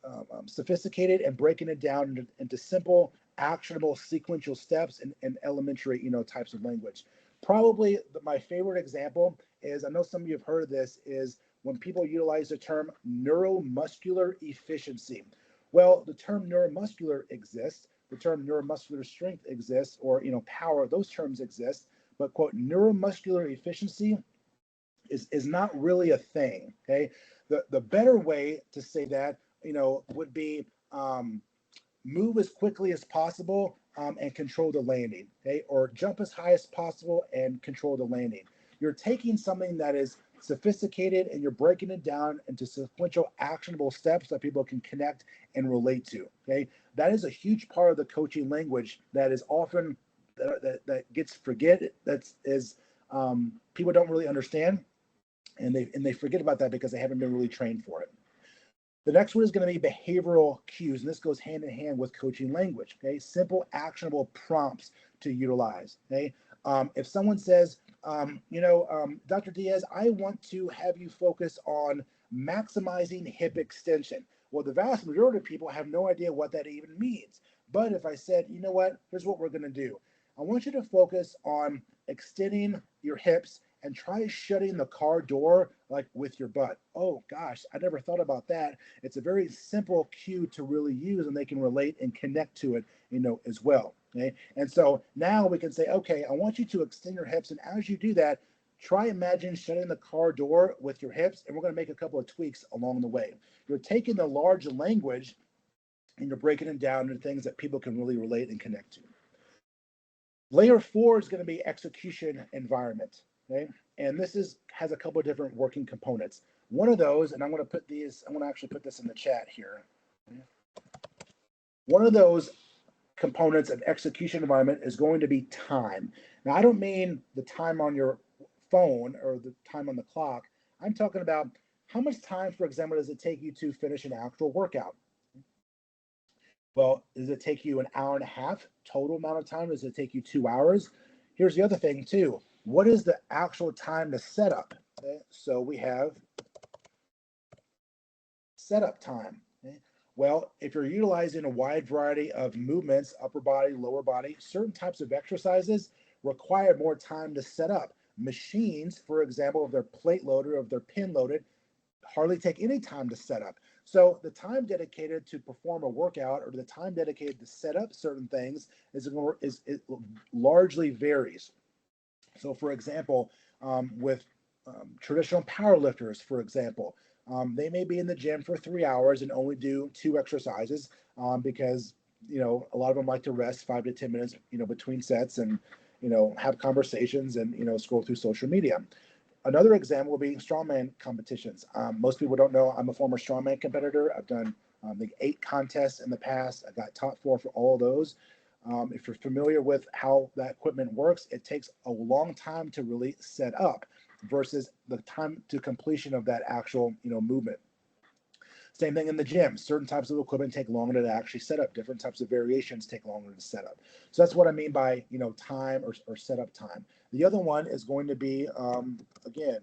S2: sophisticated and breaking it down into simple, actionable, sequential steps and elementary, types of language. Probably my favorite example is, I know some of you have heard of this, is when people utilize the term neuromuscular efficiency. Well, the term neuromuscular exists, the term neuromuscular strength exists, or power, those terms exist, but quote, neuromuscular efficiency is not really a thing. Okay, the better way to say that would be move as quickly as possible and control the landing. Okay, or jump as high as possible and control the landing. You're taking something that is sophisticated and you're breaking it down into sequential actionable steps that people can connect and relate to. Okay, that is a huge part of the coaching language that is often that gets people don't really understand, and they forget about that because they haven't been really trained for it. The next one is going to be behavioral cues, and this goes hand in hand with coaching language. Okay, simple, actionable prompts to utilize. Okay, if someone says, Dr. Diaz, I want to have you focus on maximizing hip extension. Well, the vast majority of people have no idea what that even means. But if I said, you know what, here's what we're going to do. I want you to focus on extending your hips and try shutting the car door like with your butt. Oh gosh, I never thought about that. It's a very simple cue to really use, and they can relate and connect to it, as well. Okay, and so now we can say, okay, I want you to extend your hips, and as you do that, try imagine shutting the car door with your hips, and we're going to make a couple of tweaks along the way. You're taking the large language and you're breaking it down into things that people can really relate and connect to. Layer 4 is going to be execution environment. Okay, and this has a couple of different working components. One of those, and I'm going to actually put this in the chat here. Okay. One of those components of execution environment is going to be time. Now, I don't mean the time on your phone or the time on the clock. I'm talking about how much time, for example, does it take you to finish an actual workout? Well, does it take you an hour and a half total amount of time? Does it take you 2 hours? Here's the other thing too. What is the actual time to set up? Okay, so we have setup time. Okay. Well, if you're utilizing a wide variety of movements, upper body, lower body, certain types of exercises require more time to set up. Machines, for example, if they're plate loaded or if they're pin loaded, hardly take any time to set up. So the time dedicated to perform a workout or the time dedicated to set up certain things it largely varies. So for example, with traditional powerlifters, for example, they may be in the gym for 3 hours and only do 2 exercises because, a lot of them like to rest 5 to 10 minutes, between sets and, have conversations and, scroll through social media. Another example will be strongman competitions. Most people don't know I'm a former strongman competitor. I've done I think 8 contests in the past. I got top 4 for all of those. If you're familiar with how that equipment works, it takes a long time to really set up versus the time to completion of that actual movement. Same thing in the gym. Certain types of equipment take longer to actually set up. Different types of variations take longer to set up. So that's what I mean by time or setup time. The other one is going to be again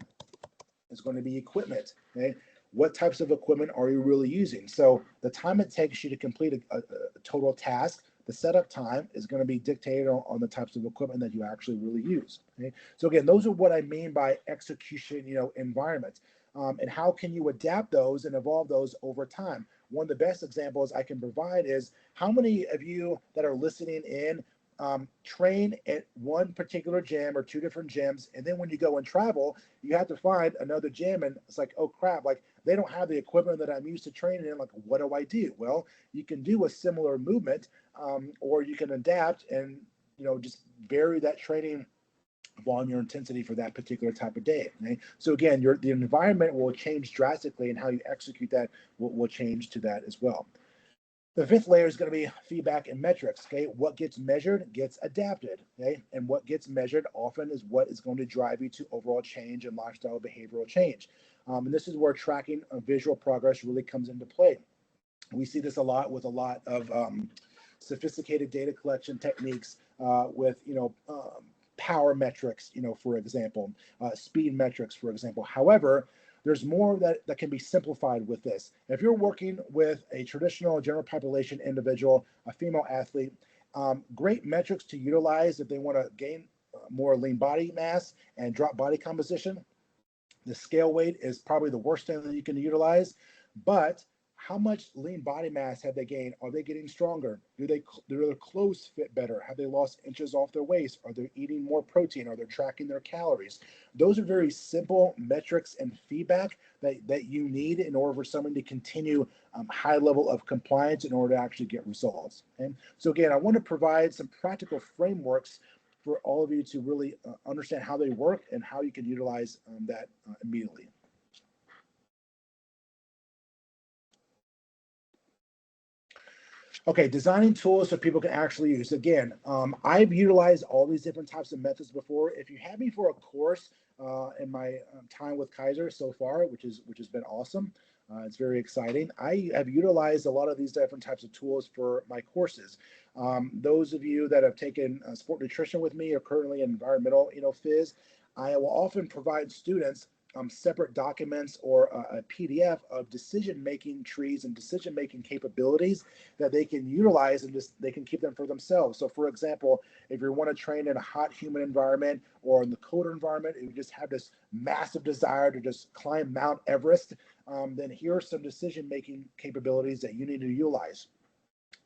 S2: is going to be equipment. Okay, what types of equipment are you really using? So the time it takes you to complete a total task, the setup time is going to be dictated on the types of equipment that you actually really use. Okay? So again, those are what I mean by execution, environments. And how can you adapt those and evolve those over time? One of the best examples I can provide is how many of you that are listening in train at one particular gym or two different gyms, and then when you go and travel, you have to find another gym, and it's like, oh crap, like they don't have the equipment that I'm used to training in. Like, what do I do? Well, you can do a similar movement, or you can adapt and just vary that training volume or intensity for that particular type of day. Okay? So again, the environment will change drastically, and how you execute that will change to that as well. The fifth layer is going to be feedback and metrics. Okay, what gets measured gets adapted. Okay, and what gets measured often is what is going to drive you to overall change and lifestyle behavioral change. And this is where tracking visual progress really comes into play. We see this a lot with a lot of sophisticated data collection techniques with power metrics, for example, speed metrics, for example. However, there's more that can be simplified with this. If you're working with a traditional general population individual, a female athlete, great metrics to utilize if they want to gain more lean body mass and drop body composition. The scale weight is probably the worst thing that you can utilize, but how much lean body mass have they gained? Are they getting stronger? Do their clothes fit better? Have they lost inches off their waist? Are they eating more protein? Are they tracking their calories? Those are very simple metrics and feedback that you need in order for someone to continue high level of compliance in order to actually get results. Okay? So again, I want to provide some practical frameworks for all of you to really understand how they work and how you can utilize that immediately. Okay, designing tools so people can actually use. Again, I've utilized all these different types of methods before. If you have me for a course in my time with Keiser so far, which has been awesome, it's very exciting. I have utilized a lot of these different types of tools for my courses. Those of you that have taken sport nutrition with me or currently in environmental, phys, I will often provide students separate documents or a PDF of decision-making trees and decision-making capabilities that they can utilize, and they can keep them for themselves. So for example, if you want to train in a hot, humid environment or in the colder environment, if you just have this massive desire to just climb Mount Everest, then here are some decision-making capabilities that you need to utilize.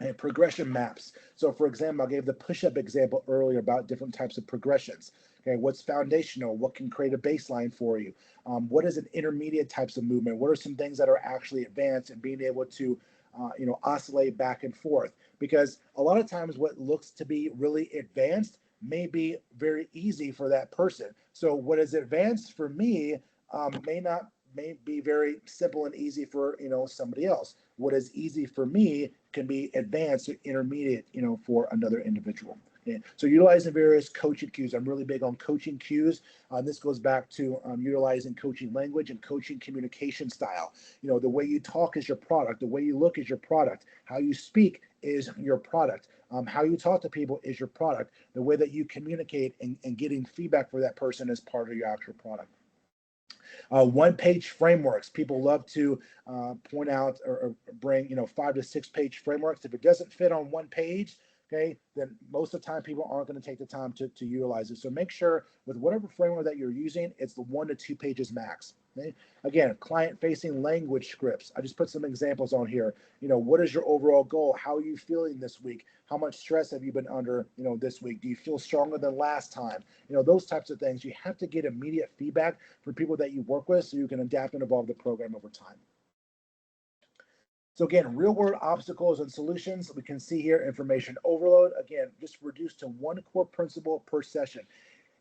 S2: And progression maps. So for example, I gave the push-up example earlier about different types of progressions. Okay, what's foundational? What can create a baseline for you? What is an intermediate types of movement? What are some things that are actually advanced and being able to oscillate back and forth? Because a lot of times what looks to be really advanced may be very easy for that person. So what is advanced for me may be very simple and easy for somebody else. What is easy for me can be advanced or intermediate for another individual. Yeah. So utilizing various coaching cues. I'm really big on coaching cues. This goes back to utilizing coaching language and coaching communication style. The way you talk is your product. The way you look is your product. How you speak is your product. How you talk to people is your product. The way that you communicate and getting feedback for that person is part of your actual product. One-page frameworks. People love to point out or bring 5 to 6 page frameworks. If it doesn't fit on one page, okay, then most of the time people aren't going to take the time to utilize it. So make sure with whatever framework that you're using, it's the 1 to 2 pages max. Okay? Again, client-facing language scripts. I just put some examples on here. What is your overall goal? How are you feeling this week? How much stress have you been under, this week? Do you feel stronger than last time? Those types of things. You have to get immediate feedback from people that you work with so you can adapt and evolve the program over time. So again, real world obstacles and solutions. We can see here information overload. Again, just reduced to one core principle per session.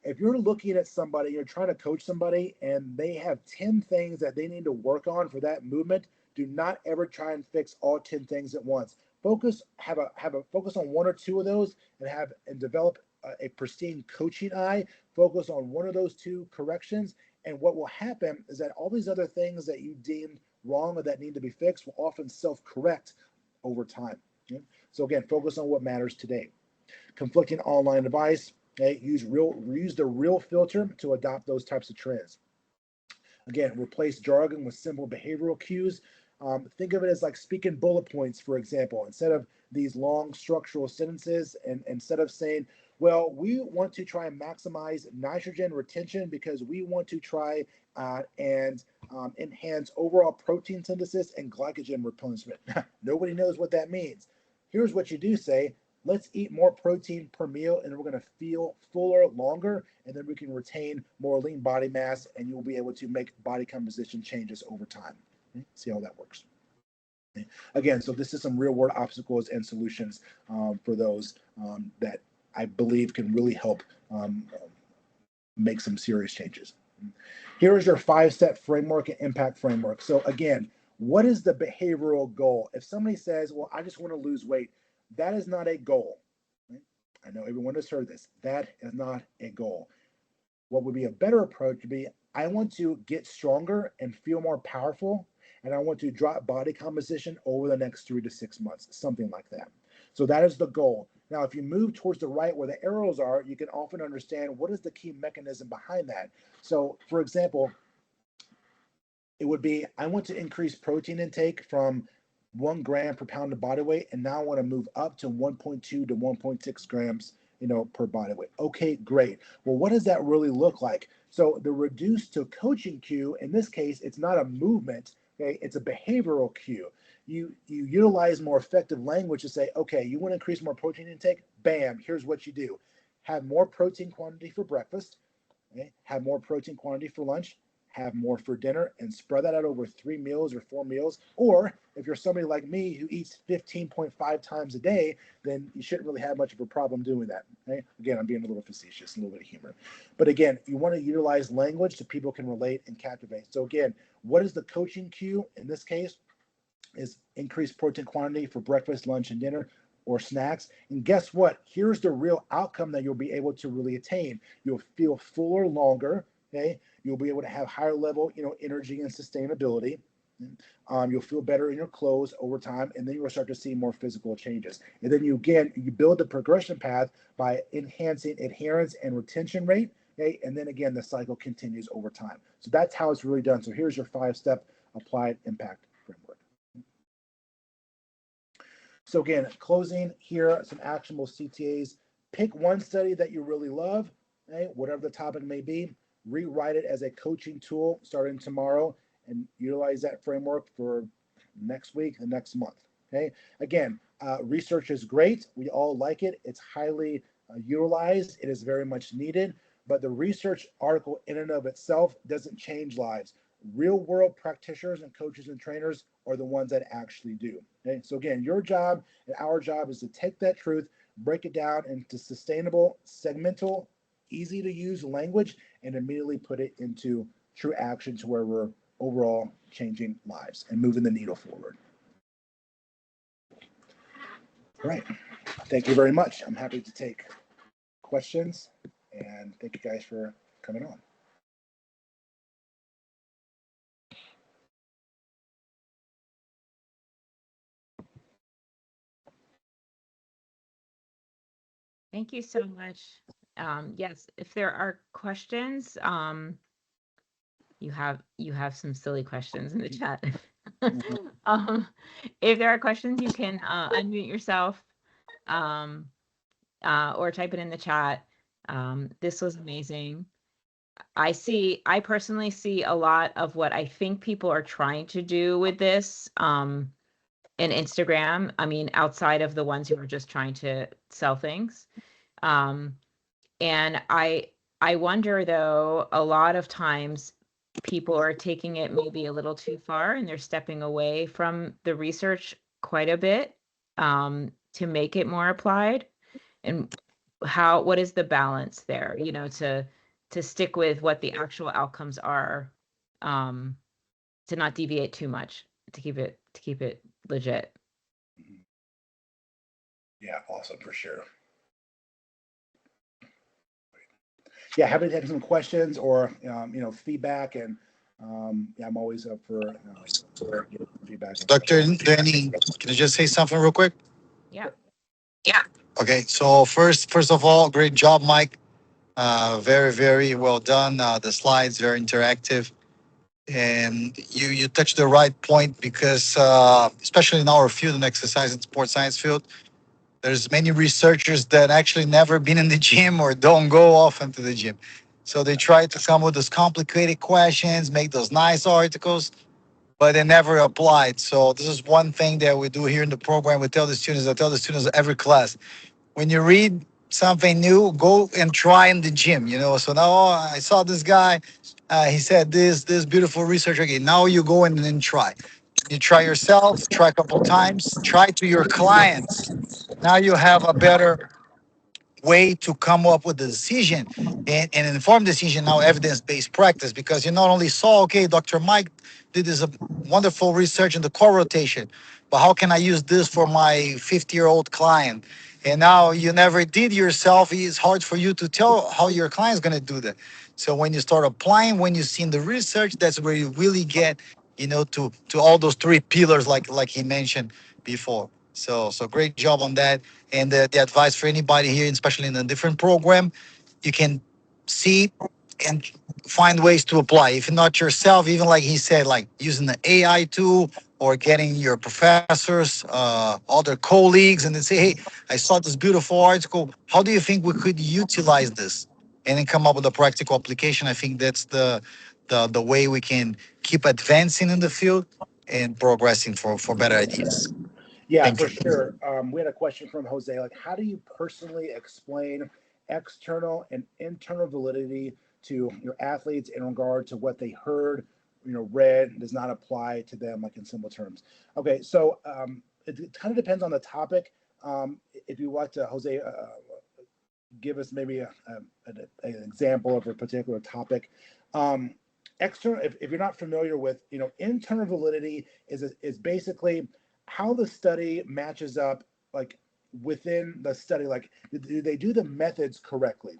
S2: If you're looking at somebody, you're trying to coach somebody and they have 10 things that they need to work on for that movement, do not ever try and fix all 10 things at once. Have a focus on 1 or 2 of those and develop a pristine coaching eye. Focus on 1 of those 2 corrections. And what will happen is that all these other things that you deemed wrong or that need to be fixed will often self-correct over time. Okay? So again, focus on what matters today. Conflicting online advice. Okay? Use the real filter to adopt those types of trends. Again, replace jargon with simple behavioral cues. Think of it as like speaking bullet points, for example, instead of these long structural sentences, and instead of saying, well, we want to try and maximize nitrogen retention because we want to try and enhance overall protein synthesis and glycogen replenishment. Nobody knows what that means. Here's what you do say: let's eat more protein per meal, and we're going to feel fuller longer, and then we can retain more lean body mass, and you'll be able to make body composition changes over time. Okay? See how that works. Okay? Again, so this is some real world obstacles and solutions for those that I believe can really help make some serious changes. Here is your 5-step framework and impact framework. So again, what is the behavioral goal? If somebody says, well, I just want to lose weight, that is not a goal. I know everyone has heard this. That is not a goal. What would be a better approach would be, I want to get stronger and feel more powerful, and I want to drop body composition over the next 3 to 6 months, something like that. So that is the goal. Now, if you move towards the right where the arrows are, you can often understand what is the key mechanism behind that. So, for example, it would be, I want to increase protein intake from 1 gram per pound of body weight, and now I want to move up to 1.2 to 1.6 grams, per body weight. Okay, great. Well, what does that really look like? So the reduced to coaching cue, in this case, it's not a movement, okay, it's a behavioral cue. You utilize more effective language to say, okay, you want to increase more protein intake? Bam, here's what you do. Have more protein quantity for breakfast, okay? Have more protein quantity for lunch, have more for dinner, and spread that out over 3 meals or 4 meals. Or if you're somebody like me who eats 15.5 times a day, then you shouldn't really have much of a problem doing that. Okay? Again, I'm being a little facetious, a little bit of humor. But again, you want to utilize language so people can relate and captivate. So again, what is the coaching cue in this case? Is increased protein quantity for breakfast, lunch, and dinner, or snacks. And guess what? Here's the real outcome that you'll be able to really attain. You'll feel fuller longer. Okay, you'll be able to have higher level, energy and sustainability. You'll feel better in your clothes over time, and then you'll start to see more physical changes. And then you build the progression path by enhancing adherence and retention rate. Okay, and then again, the cycle continues over time. So that's how it's really done. So here's your 5-step applied impact framework. So again, closing here, some actionable CTAs. Pick one study that you really love, okay, whatever the topic may be. Rewrite it as a coaching tool starting tomorrow, and utilize that framework for next week and next month. Okay. Again, research is great. We all like it. It's highly utilized. It is very much needed. But the research article in and of itself doesn't change lives. Real world practitioners and coaches and trainers are the ones that actually do. Okay. So again, your job and our job is to take that truth, break it down into sustainable, segmental, easy to use language, and immediately put it into true action to where we're overall changing lives and moving the needle forward. All right. Thank you very much. I'm happy to take questions, and thank you guys for coming on.
S1: Thank you so much. Yes, if there are questions, you have some silly questions in the chat. If there are questions, you can unmute yourself or type it in the chat. This was amazing. I personally see a lot of what I think people are trying to do with this in Instagram. I mean, outside of the ones who are just trying to sell things. And I wonder, though, a lot of times people are taking it maybe a little too far, and they're stepping away from the research quite a bit to make it more applied. And what is the balance there, to stick with what the actual outcomes are, to not deviate too much, to keep it legit.
S2: Yeah, awesome, for sure. Yeah, happy to take some questions or feedback, and yeah, I'm always up for feedback.
S4: Dr. Danny, can I just say something real quick?
S1: Yeah.
S4: Okay, so first of all, great job, Mike. Very, very well done. The slides very interactive. And you touched the right point because especially in our field, in exercise and sports science field, there's many researchers that actually never been in the gym or don't go often to the gym. So they try to come with those complicated questions, make those nice articles, but they never applied. So this is one thing that we do here in the program. We tell the students, I tell the students every class, when you read something new, go and try in the gym. So now I saw this guy. He said this beautiful research. Okay, now you go in and try. You try yourself, try a couple times, try to your clients. Now you have a better way to come up with a decision and an informed decision, now evidence-based practice, because you not only saw, okay, Dr. Mike did this wonderful research in the core rotation, but how can I use this for my 50-year-old client? And now you never did yourself. It's hard for you to tell how your client's going to do that. So when you start applying, when you see in the research, that's where you really get, to all those three pillars, like he mentioned before. So great job on that. And the advice for anybody here, especially in a different program, you can see and find ways to apply. If not yourself, even like he said, like using the AI tool or getting your professors, other colleagues, and then say, hey, I saw this beautiful article. How do you think we could utilize this? And then come up with a practical application. I think that's the way we can keep advancing in the field and progressing for better ideas.
S2: Yeah,
S4: Thank
S2: for
S4: you.
S2: sure. We had a question from Jose, like, how do you personally explain external and internal validity to your athletes in regard to what they heard, read, does not apply to them, like in simple terms? Okay, so it kind of depends on the topic. If you want to, Jose, give us maybe an example of a particular topic. External, if you're not familiar with, internal validity is basically how the study matches up, like within the study, like do they do the methods correctly?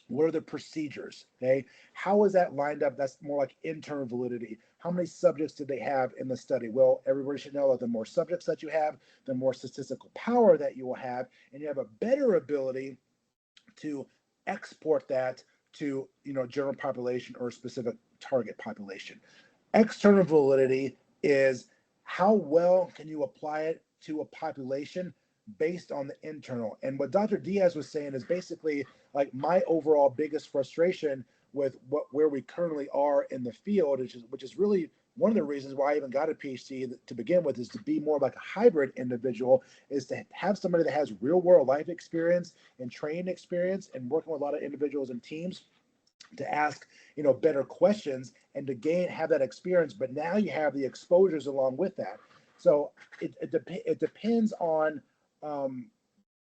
S2: What are the procedures? Okay, how is that lined up? That's more like internal validity. How many subjects did they have in the study? Well, everybody should know that the more subjects that you have, the more statistical power that you will have, and you have a better ability to export that to general population or specific target population. External validity is how well can you apply it to a population based on the internal. And what Dr. Diaz was saying is basically like my overall biggest frustration with where we currently are in the field, which is really one of the reasons why I even got a PhD to begin with, is to be more like a hybrid individual, is to have somebody that has real world life experience and training experience and working with a lot of individuals and teams to ask better questions and to have that experience. But now you have the exposures along with that. So it depends on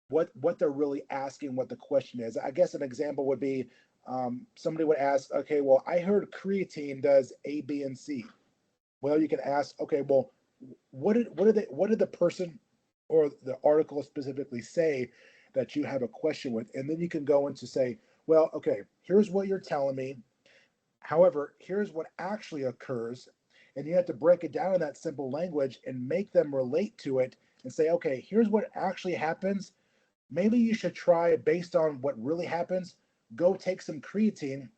S2: what they're really asking, what the question is. I guess an example would be somebody would ask, okay, well, I heard creatine does A, B, and C. Well, you can ask, okay, well, what did the person or the article specifically say that you have a question with? And then you can go into say, well, okay, here's what you're telling me. However, here's what actually occurs. And you have to break it down in that simple language and make them relate to it and say, okay, here's what actually happens. Maybe you should try, based on what really happens, go take some creatine,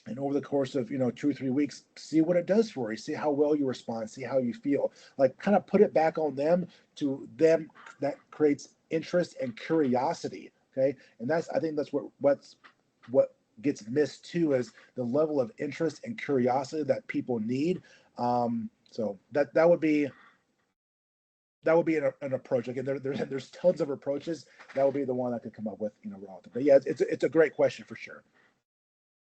S2: and over the course of 2 or 3 weeks, see what it does for you, see how well you respond, see how you feel, like kind of put it back on them. To them, that creates interest and curiosity. Okay, and I think that's what gets missed too, is the level of interest and curiosity that people need. So that would be an approach. Again, there's tons of approaches. That would be the one I could come up with relative. But yeah, it's a great question for sure.